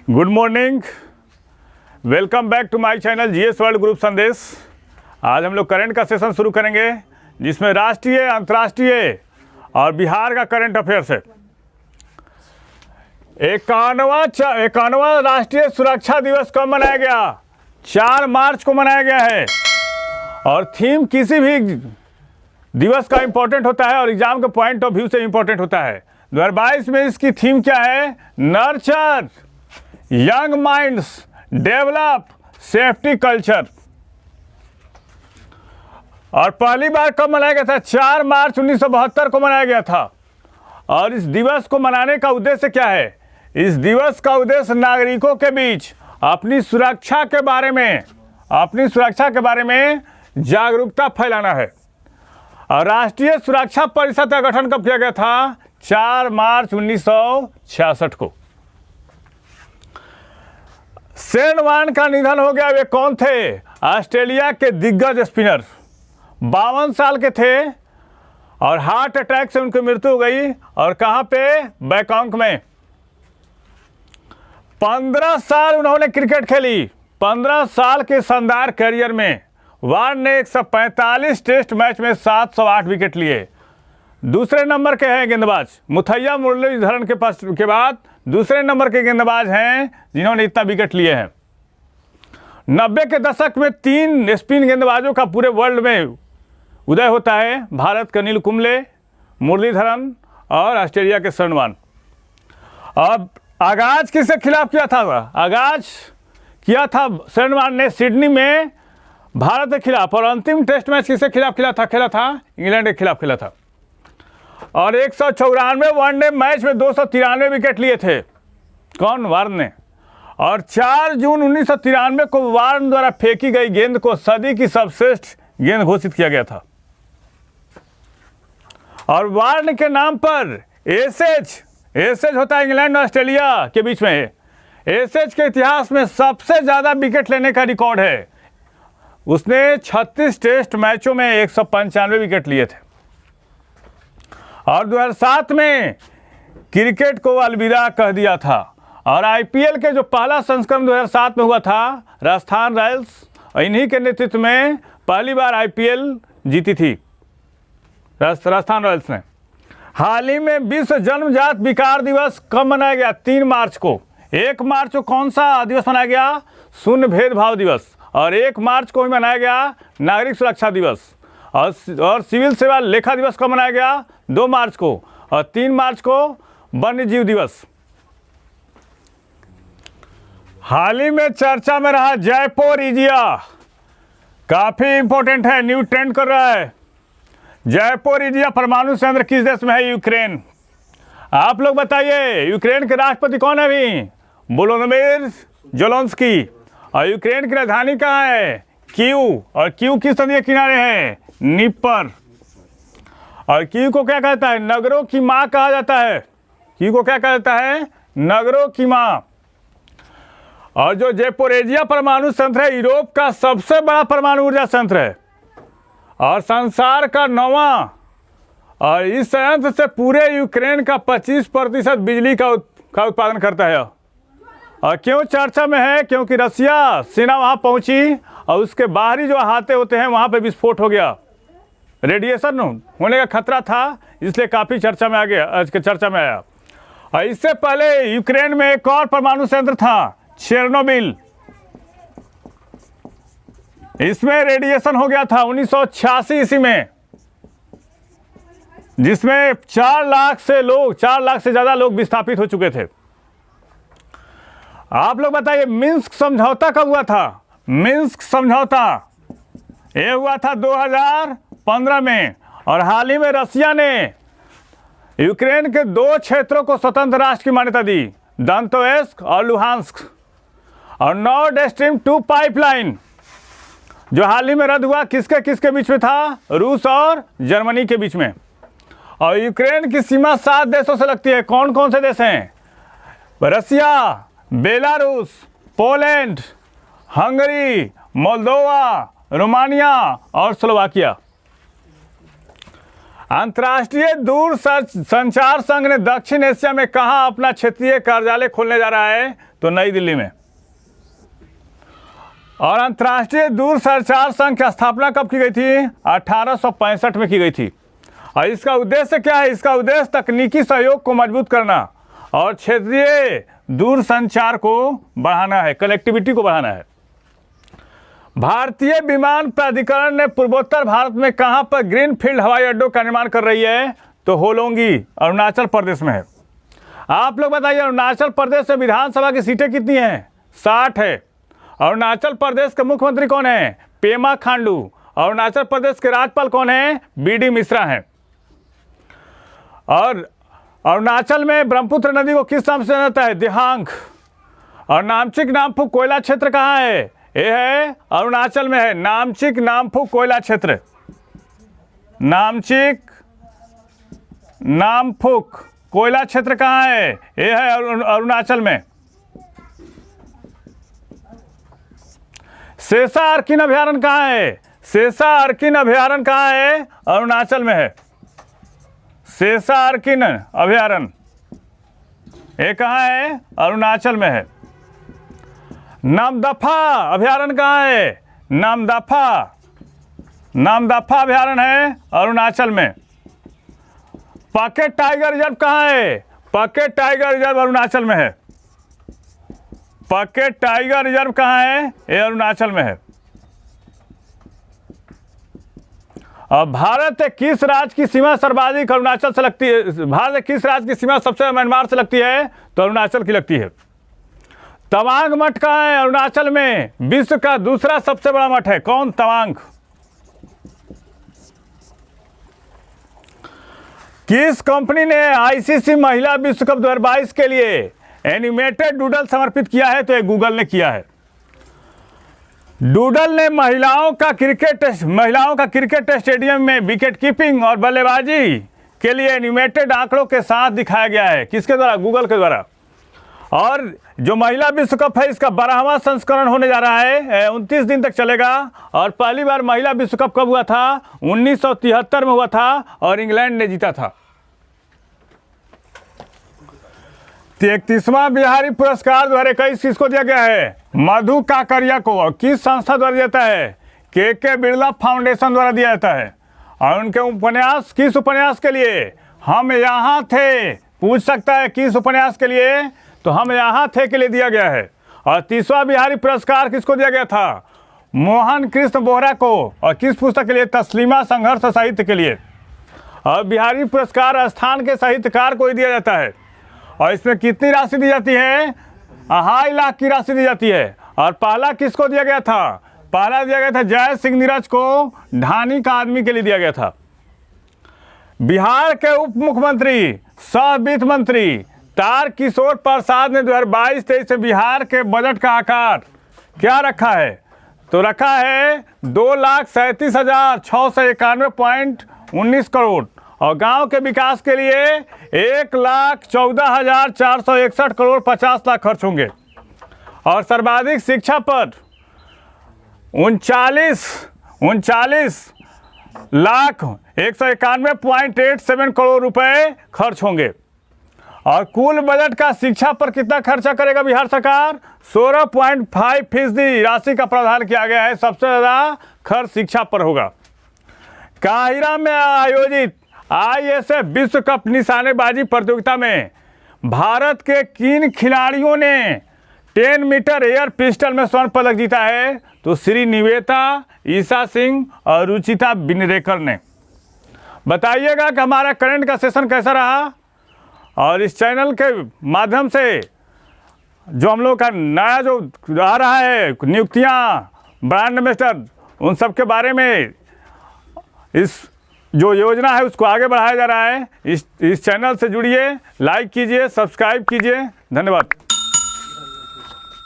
Good morning, welcome back to my channel GS world group Sandesh. आज हम लोग current का सेशन शुरू करेंगे जिसमें राष्ट्रीय, अंतर्राष्ट्रीय और बिहार का करंट अफेयर्स है। 51वां राष्ट्रीय सुरक्षा दिवस कब मनाया गया? 4 मार्च को मनाया गया है। और थीम किसी भी दिवस का इम्पोर्टेंट होता है और एग्जाम के पॉइंट ऑफ व्यू से इम्पोर्टेंट होता है। 2022 में इसकी थीम क्या है? Nurture young minds, develop safety culture. और पहली बार कब मनाया गया था? 4 मार्च 1972 को मनाया गया था। और इस दिवस को मनाने का उद्देश्य क्या है? इस दिवस का उद्देश्य नागरिकों के बीच अपनी सुरक्षा के बारे में जागरूकता फैलाना है। और राष्ट्रीय सुरक्षा परिषद का गठन कब किया गया था? 4 मार्च 1966 को। शेन वॉर्न का निधन हो गया। वे कौन थे? ऑस्ट्रेलिया के दिग्गज स्पिनर। 52 साल के थे और हार्ट अटैक से उनकी मृत्यु हो गई। और कहां पे? बैंकॉक में। 15 साल उन्होंने क्रिकेट खेली। 15 साल के शानदार करियर में वॉर्न ने 145 टेस्ट मैच में 708 विकेट लिए। दूसरे नंबर के हैं गेंदबाज, मुथैया मुरलीधरन के बाद दूसरे नंबर के गेंदबाज हैं जिन्होंने इतना विकेट लिए हैं। 90 के दशक में 3 स्पिन गेंदबाजों का पूरे वर्ल्ड में उदय होता है। भारत के अनिल कुंबले, मुरलीधरन और ऑस्ट्रेलिया के शेन वॉर्न। अब आगाज किसके खिलाफ किया था? आगाज किया था शेन वॉर्न ने सिडनी में भारत के खिलाफ। और अंतिम टेस्ट मैच किसके खिलाफ खेला था? इंग्लैंड के खिलाफ खेला था। और 194 वनडे मैच में 293 विकेट लिए थे। कौन? वॉर्न ने। और 4 जून 1993 को वॉर्न द्वारा फेंकी गई गेंद को सदी की सर्वश्रेष्ठ गेंद घोषित किया गया था। और वॉर्न के नाम पर एसेज होता है इंग्लैंड और ऑस्ट्रेलिया के बीच में। एसेज के इतिहास में सबसे ज्यादा विकेट लेने का रिकॉर्ड है। उसने 36 टेस्ट मैचों में 195 विकेट लिए थे। और 2007 में क्रिकेट को अलविदा कह दिया था। और आईपीएल के जो पहला संस्करण 2007 में हुआ था, राजस्थान रॉयल्स, इन्हीं के नेतृत्व में पहली बार आईपीएल जीती थी राजस्थान रॉयल्स ने। हाल ही में विश्व जन्मजात विकार दिवस कब मनाया गया? 3 मार्च को। 1 मार्च को कौन सा दिवस मनाया गया? शून्य भेदभाव दिवस। और 1 मार्च को ही मनाया गया नागरिक सुरक्षा दिवस। और सिविल सेवा लेखा दिवस कब मनाया गया? 2 मार्च को। और 3 मार्च को वन्य जीव दिवस। हाल ही में चर्चा में रहा ज़ैपोरिजिया, काफी इंपॉर्टेंट है, न्यू ट्रेंड कर रहा है। ज़ैपोरिजिया परमाणु संयंत्र किस देश में है? यूक्रेन। आप लोग बताइए, यूक्रेन के राष्ट्रपति कौन है अभी? Volodymyr Zelensky. और यूक्रेन की राजधानी कहाँ है? कीव। और कीव किस नदी के किनारे है? नीपर। और कीव को क्या कहता है? नगरों की मां कहा जाता है। कीव को क्या कहता है? नगरों की मां। और जो ज़ैपोरिजिया परमाणु संयंत्र है, यूरोप का सबसे बड़ा परमाणु ऊर्जा संयंत्र है और संसार का 9वां। और इस संयंत्र से पूरे यूक्रेन का 25% बिजली का उत्पादन करता है। और क्यों चर्चा में है? क्योंकि रसिया सेना वहां पहुंची और उसके बाहरी जो अहाते होते हैं वहां पे विस्फोट हो गया, रेडिएशन होने का खतरा था, इसलिए काफी चर्चा में आया। और इससे पहले यूक्रेन में एक और परमाणु संयंत्र था, चेरनोबिल। इसमें रेडिएशन हो गया था 1986 ईस्वी में, जिसमें 4 लाख से ज्यादा लोग विस्थापित हो चुके थे। आप लोग बताइए, मिन्स्क समझौता कब हुआ था? मिन्स्क समझौता ये हुआ था 2015 में। और हाल ही में रसिया ने यूक्रेन के 2 क्षेत्रों को स्वतंत्र राष्ट्र की मान्यता दी, दोनेत्स्क और लुहांस्क। और नॉर्ड स्ट्रीम 2 पाइपलाइन जो हाल ही में रद्द हुआ, किसके बीच में था? रूस और जर्मनी के बीच में। और यूक्रेन की सीमा 7 देशों से लगती है। कौन कौन से देश हैं? Russia, Belarus, Poland, Hungary, Moldova, Romania और स्लोवाकिया। अंतर्राष्ट्रीय दूर संचार संघ ने दक्षिण एशिया में कहां अपना क्षेत्रीय कार्यालय खोलने जा रहा है? तो नई दिल्ली में। और अंतर्राष्ट्रीय दूर संचार संघ की स्थापना कब की गई थी? 1865 में की गई थी। और इसका उद्देश्य क्या है? इसका उद्देश्य तकनीकी सहयोग को मजबूत करना और क्षेत्रीय दूर संचार को बढ़ाना है, कनेक्टिविटी को बढ़ाना है। भारतीय विमान प्राधिकरण ने पूर्वोत्तर भारत में कहां पर ग्रीनफील्ड हवाई अड्डों का निर्माण कर रही है? तो होलोंगी, अरुणाचल प्रदेश में है। आप लोग बताइए, अरुणाचल प्रदेश में विधानसभा की सीटें कितनी हैं? 60 है। अरुणाचल प्रदेश के मुख्यमंत्री कौन है? पेमा खांडू। अरुणाचल प्रदेश के राज्यपाल कौन है? बीडी मिश्रा हैं। और अरुणाचल में ब्रह्मपुत्र नदी को किस नाम से जाना जाता है? दिहांग। और नामचिक नामफुक कोयला क्षेत्र कहाँ है? ये है अरुणाचल में है, नामचिक नामफुक कोयला क्षेत्र। नामचिक नामफुक कोयला क्षेत्र कहाँ है? ये है अरुणाचल में। सेसा अर्किन अभयारण्य कहाँ है? सेसा अर्किन अभयारण्य कहाँ है? अरुणाचल में है। सेसा अर्किन अभयारण्य ये कहाँ है? अरुणाचल में है। नामदफा अभयारण्य कहाँ है? नामदफा अभयारण्य है अरुणाचल में। पॉकेट टाइगर रिजर्व कहाँ है? पॉकेट टाइगर रिजर्व अरुणाचल में है। पॉकेट टाइगर रिजर्व कहाँ है? ये अरुणाचल में है। और भारत के किस राज्य की सीमा सर्वाधिक अरुणाचल से लगती है? भारत के किस राज्य की सीमा सबसे म्यांमार से लगती है? तो अरुणाचल की लगती है। तवांग मठ कहाँ है? अरुणाचल में। विश्व का दूसरा सबसे बड़ा मठ है। कौन? तवांग। किस कंपनी ने आईसीसी महिला विश्व कप 2022 के लिए एनिमेटेड डूडल समर्पित किया है? तो ये गूगल ने किया है। डूडल ने महिलाओं का क्रिकेट स्टेडियम में विकेट कीपिंग और बल्लेबाजी के लिए एनिमेटेड आंकड़ों के साथ दिखाया गया है। किसके द्वारा? गूगल के द्वारा। और जो महिला विश्व कप है इसका 12वां संस्करण होने जा रहा है, 29 दिन तक चलेगा। और पहली बार महिला विश्व कप कब हुआ था? 1973 में हुआ था और इंग्लैंड ने जीता था। 33वां बिहारी पुरस्कार 2021 किसको दिया गया है? मधु काकरिया को। और किस संस्था द्वारा दिया जाता है? के बिरला फाउंडेशन द्वारा दिया जाता है। और उनके उपन्यास, किस उपन्यास के लिए? हम यहाँ थे। पूछ सकता है किस उपन्यास के लिए? तो हम यहाँ थे के लिए दिया गया है। और 30वां बिहारी पुरस्कार किसको दिया गया था? मोहन कृष्ण बोहरा को। और किस पुस्तक के लिए? तस्लीमा संघर्ष साहित्य के लिए। और बिहारी पुरस्कार स्थान के साहित्यकार को ही दिया जाता है। और इसमें कितनी राशि दी जाती है? 2.5 लाख की राशि दी जाती है। और पहला किसको दिया गया था? पहला दिया गया था जय सिंह नीरज को, ढानी का आदमी के लिए दिया गया था। बिहार के उप मुख्यमंत्री सह वित्त मंत्री तारकिशोर प्रसाद ने 2022-23 में बिहार के बजट का आकार क्या रखा है? तो रखा है 2,37,691.19 करोड़। और गांव के विकास के लिए 1,14,461 करोड़ 50 लाख खर्च होंगे। और सर्वाधिक शिक्षा पर 39,191.87 करोड़ रुपए खर्च होंगे। और कुल बजट का शिक्षा पर कितना खर्चा करेगा बिहार सरकार? 16.5% राशि का प्रावधान किया गया है। सबसे ज़्यादा खर्च शिक्षा पर होगा। काहिरा में आयोजित आईएसएफ विश्व कप निशानेबाजी प्रतियोगिता में भारत के किन खिलाड़ियों ने 10 मीटर एयर पिस्टल में स्वर्ण पदक जीता है? तो श्री निवेता, ईशा सिंह और रुचिता बिनरेकर ने। बताइएगा कि हमारा करंट का सेशन कैसा रहा। और इस चैनल के माध्यम से जो हम लोग का नया जो आ रहा है नियुक्तियाँ, ब्रांड एम्बेसडर, उन सब के बारे में इस जो योजना है उसको आगे बढ़ाया जा रहा है। इस चैनल से जुड़िए, लाइक कीजिए, सब्सक्राइब कीजिए। धन्यवाद।